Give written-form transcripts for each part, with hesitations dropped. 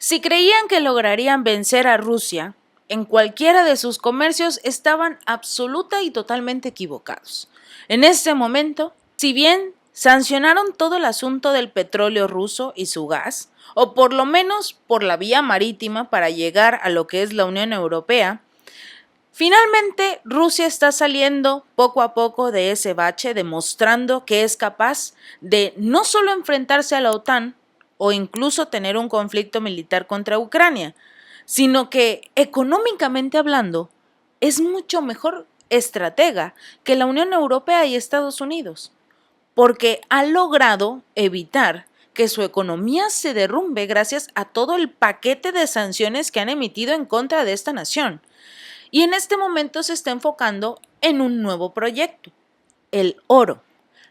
Si creían que lograrían vencer a Rusia en cualquiera de sus comercios, estaban absoluta y totalmente equivocados. En este momento, si bien sancionaron todo el asunto del petróleo ruso y su gas, o por lo menos por la vía marítima para llegar a lo que es la Unión Europea, finalmente Rusia está saliendo poco a poco de ese bache, demostrando que es capaz de no solo enfrentarse a la OTAN o incluso tener un conflicto militar contra Ucrania, sino que económicamente hablando es mucho mejor estratega que la Unión Europea y Estados Unidos, porque ha logrado evitar que su economía se derrumbe gracias a todo el paquete de sanciones que han emitido en contra de esta nación. Y en este momento se está enfocando en un nuevo proyecto, el oro.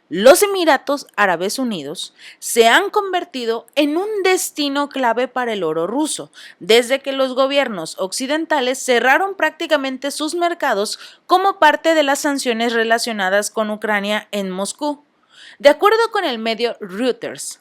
Los Emiratos Árabes Unidos se han convertido en un destino clave para el oro ruso, desde que los gobiernos occidentales cerraron prácticamente sus mercados como parte de las sanciones relacionadas con Ucrania en Moscú. De acuerdo con el medio Reuters,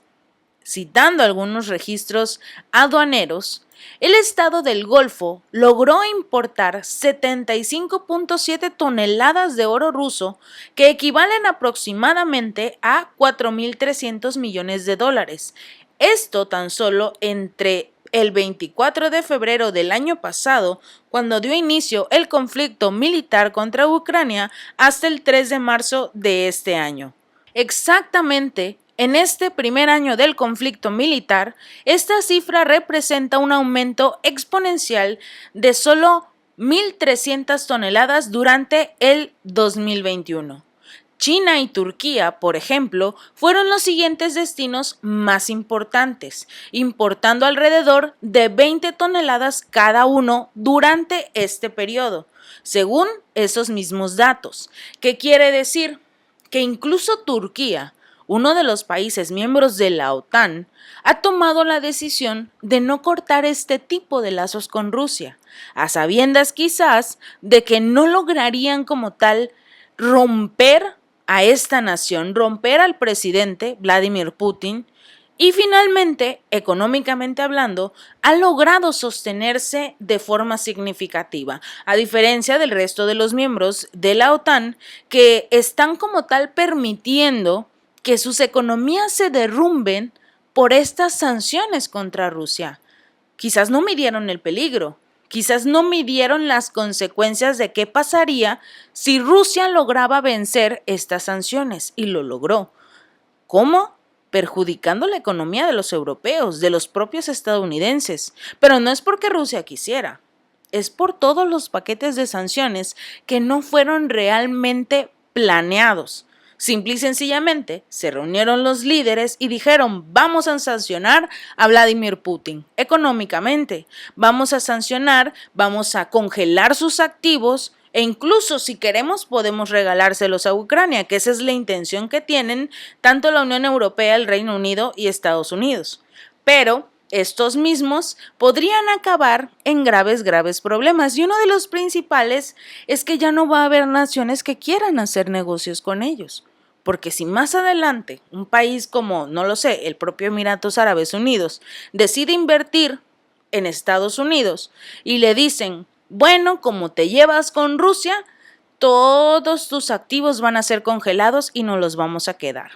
citando algunos registros aduaneros, el estado del Golfo logró importar 75.7 toneladas de oro ruso, que equivalen aproximadamente a 4.300 millones de dólares. Esto tan solo entre el 24 de febrero del año pasado, cuando dio inicio el conflicto militar contra Ucrania, hasta el 3 de marzo de este año. Exactamente. En este primer año del conflicto militar, esta cifra representa un aumento exponencial de solo 1.300 toneladas durante el 2021. China y Turquía, por ejemplo, fueron los siguientes destinos más importantes, importando alrededor de 20 toneladas cada uno durante este periodo, según esos mismos datos. ¿Qué quiere decir? Que incluso Turquía, uno de los países miembros de la OTAN, ha tomado la decisión de no cortar este tipo de lazos con Rusia, a sabiendas quizás de que no lograrían como tal romper a esta nación, romper al presidente Vladimir Putin, y finalmente, económicamente hablando, ha logrado sostenerse de forma significativa, a diferencia del resto de los miembros de la OTAN, que están como tal permitiendo que sus economías se derrumben por estas sanciones contra Rusia. Quizás no midieron el peligro, quizás no midieron las consecuencias de qué pasaría si Rusia lograba vencer estas sanciones, y lo logró. ¿Cómo? Perjudicando la economía de los europeos, de los propios estadounidenses. Pero no es porque Rusia quisiera, es por todos los paquetes de sanciones que no fueron realmente planeados. Simple y sencillamente se reunieron los líderes y dijeron: vamos a sancionar a Vladimir Putin económicamente, vamos a sancionar, vamos a congelar sus activos, e incluso si queremos podemos regalárselos a Ucrania, que esa es la intención que tienen tanto la Unión Europea, el Reino Unido y Estados Unidos. Pero estos mismos podrían acabar en graves problemas, y uno de los principales es que ya no va a haber naciones que quieran hacer negocios con ellos. Porque si más adelante un país como, no lo sé, el propio Emiratos Árabes Unidos decide invertir en Estados Unidos y le dicen: bueno, como te llevas con Rusia, todos tus activos van a ser congelados y no los vamos a quedar.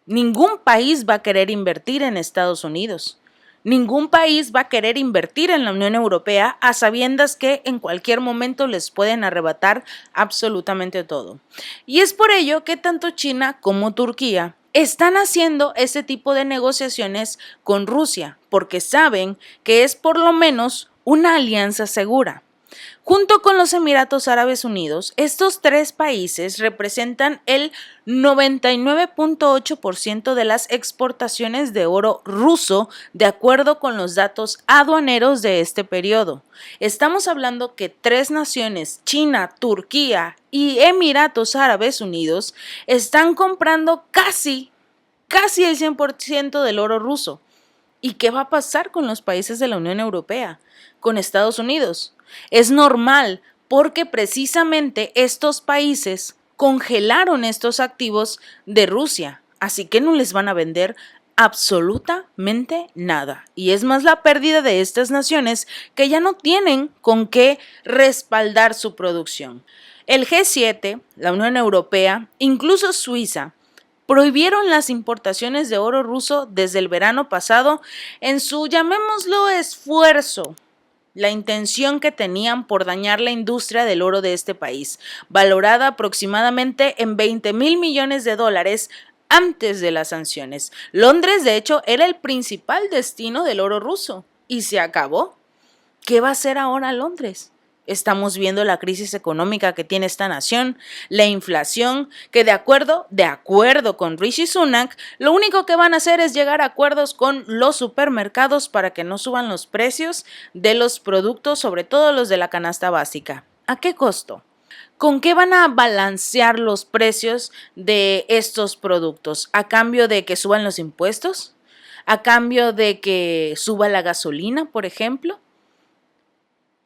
Ningún país va a querer invertir en Estados Unidos. Ningún país va a querer invertir en la Unión Europea a sabiendas que en cualquier momento les pueden arrebatar absolutamente todo. Y es por ello que tanto China como Turquía están haciendo este tipo de negociaciones con Rusia, porque saben que es por lo menos una alianza segura. Junto con los Emiratos Árabes Unidos, estos tres países representan el 99.8% de las exportaciones de oro ruso, de acuerdo con los datos aduaneros de este periodo. Estamos hablando que tres naciones, China, Turquía y Emiratos Árabes Unidos, están comprando casi el 100% del oro ruso. ¿Y qué va a pasar con los países de la Unión Europea? ¿Con Estados Unidos? Es normal, porque precisamente estos países congelaron estos activos de Rusia, así que no les van a vender absolutamente nada. Y es más la pérdida de estas naciones que ya no tienen con qué respaldar su producción. El G7, la Unión Europea, incluso Suiza, prohibieron las importaciones de oro ruso desde el verano pasado en su, llamémoslo, esfuerzo, la intención que tenían por dañar la industria del oro de este país, valorada aproximadamente en 20,000 millones de dólares antes de las sanciones. Londres, de hecho, era el principal destino del oro ruso y se acabó. ¿Qué va a hacer ahora Londres? Estamos viendo la crisis económica que tiene esta nación, la inflación, que de acuerdo con Rishi Sunak, lo único que van a hacer es llegar a acuerdos con los supermercados para que no suban los precios de los productos, sobre todo los de la canasta básica. ¿A qué costo? ¿Con qué van a balancear los precios de estos productos? ¿A cambio de que suban los impuestos? ¿A cambio de que suba la gasolina, por ejemplo?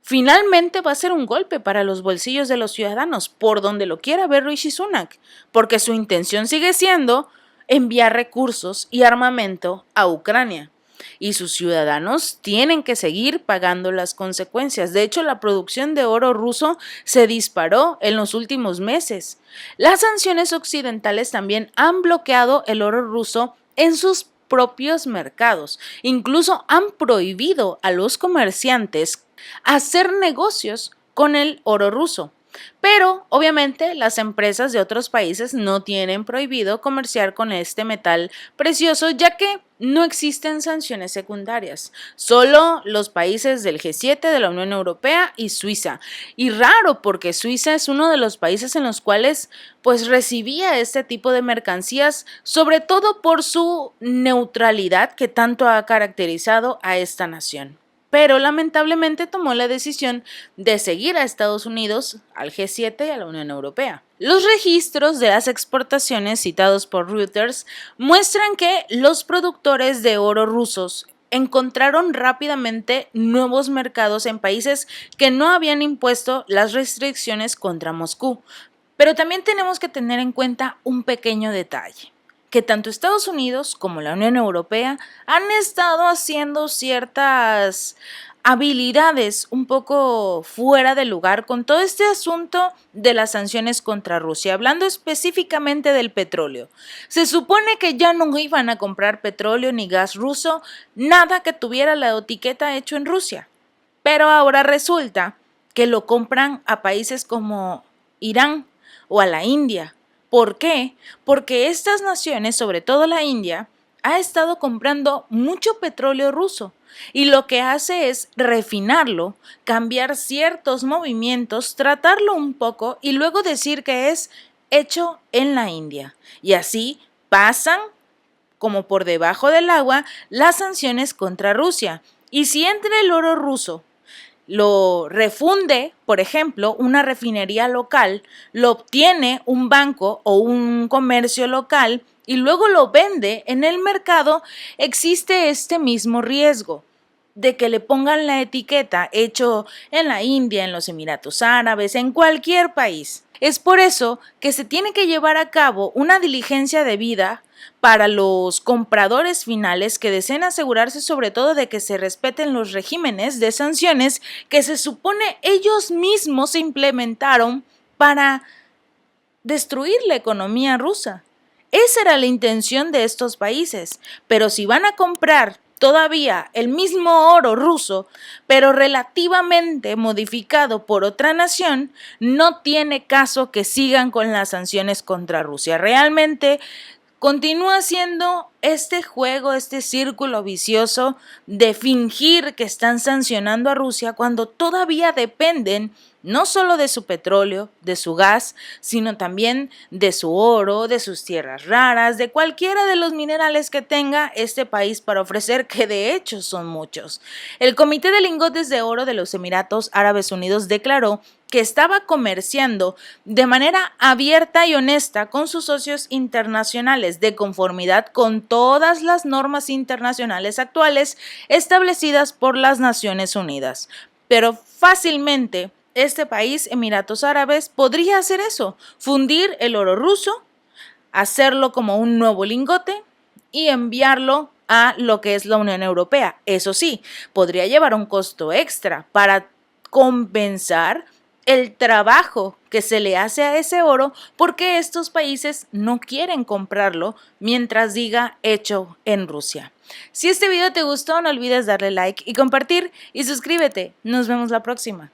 Finalmente va a ser un golpe para los bolsillos de los ciudadanos, por donde lo quiera ver Rishi Sunak, porque su intención sigue siendo enviar recursos y armamento a Ucrania. Y sus ciudadanos tienen que seguir pagando las consecuencias. De hecho, la producción de oro ruso se disparó en los últimos meses. Las sanciones occidentales también han bloqueado el oro ruso en sus propios mercados. Incluso han prohibido a los comerciantes hacer negocios con el oro ruso. Pero obviamente las empresas de otros países no tienen prohibido comerciar con este metal precioso, ya que no existen sanciones secundarias. Solo los países del G7, de la Unión Europea y Suiza. Y raro, porque Suiza es uno de los países en los cuales pues recibía este tipo de mercancías, sobre todo por su neutralidad que tanto ha caracterizado a esta nación. Pero lamentablemente tomó la decisión de seguir a Estados Unidos, al G7 y a la Unión Europea. Los registros de las exportaciones citados por Reuters muestran que los productores de oro rusos encontraron rápidamente nuevos mercados en países que no habían impuesto las restricciones contra Moscú. Pero también tenemos que tener en cuenta un pequeño detalle, que tanto Estados Unidos como la Unión Europea han estado haciendo ciertas habilidades un poco fuera de lugar con todo este asunto de las sanciones contra Rusia, hablando específicamente del petróleo. Se supone que ya no iban a comprar petróleo ni gas ruso, nada que tuviera la etiqueta hecho en Rusia. Pero ahora resulta que lo compran a países como Irán o a la India. ¿Por qué? Porque estas naciones, sobre todo la India, ha estado comprando mucho petróleo ruso y lo que hace es refinarlo, cambiar ciertos movimientos, tratarlo un poco y luego decir que es hecho en la India. Y así pasan como por debajo del agua las sanciones contra Rusia. Y si entra el oro ruso lo refunde, por ejemplo, una refinería local, lo obtiene un banco o un comercio local y luego lo vende en el mercado, existe este mismo riesgo de que le pongan la etiqueta hecho en la India, en los Emiratos Árabes, en cualquier país. Es por eso que se tiene que llevar a cabo una diligencia debida para los compradores finales que deseen asegurarse sobre todo de que se respeten los regímenes de sanciones que se supone ellos mismos implementaron para destruir la economía rusa. Esa era la intención de estos países, pero si van a comprar todavía el mismo oro ruso, pero relativamente modificado por otra nación, no tiene caso que sigan con las sanciones contra Rusia. Realmente continúa siendo este juego, este círculo vicioso de fingir que están sancionando a Rusia cuando todavía dependen no solo de su petróleo, de su gas, sino también de su oro, de sus tierras raras, de cualquiera de los minerales que tenga este país para ofrecer, que de hecho son muchos. El Comité de Lingotes de Oro de los Emiratos Árabes Unidos declaró que estaba comerciando de manera abierta y honesta con sus socios internacionales, de conformidad con todas las normas internacionales actuales establecidas por las Naciones Unidas. Pero fácilmente este país, Emiratos Árabes, podría hacer eso, fundir el oro ruso, hacerlo como un nuevo lingote y enviarlo a lo que es la Unión Europea. Eso sí, podría llevar un costo extra para compensar el trabajo que se le hace a ese oro porque estos países no quieren comprarlo mientras diga hecho en Rusia. Si este video te gustó, no olvides darle like y compartir y suscríbete. Nos vemos la próxima.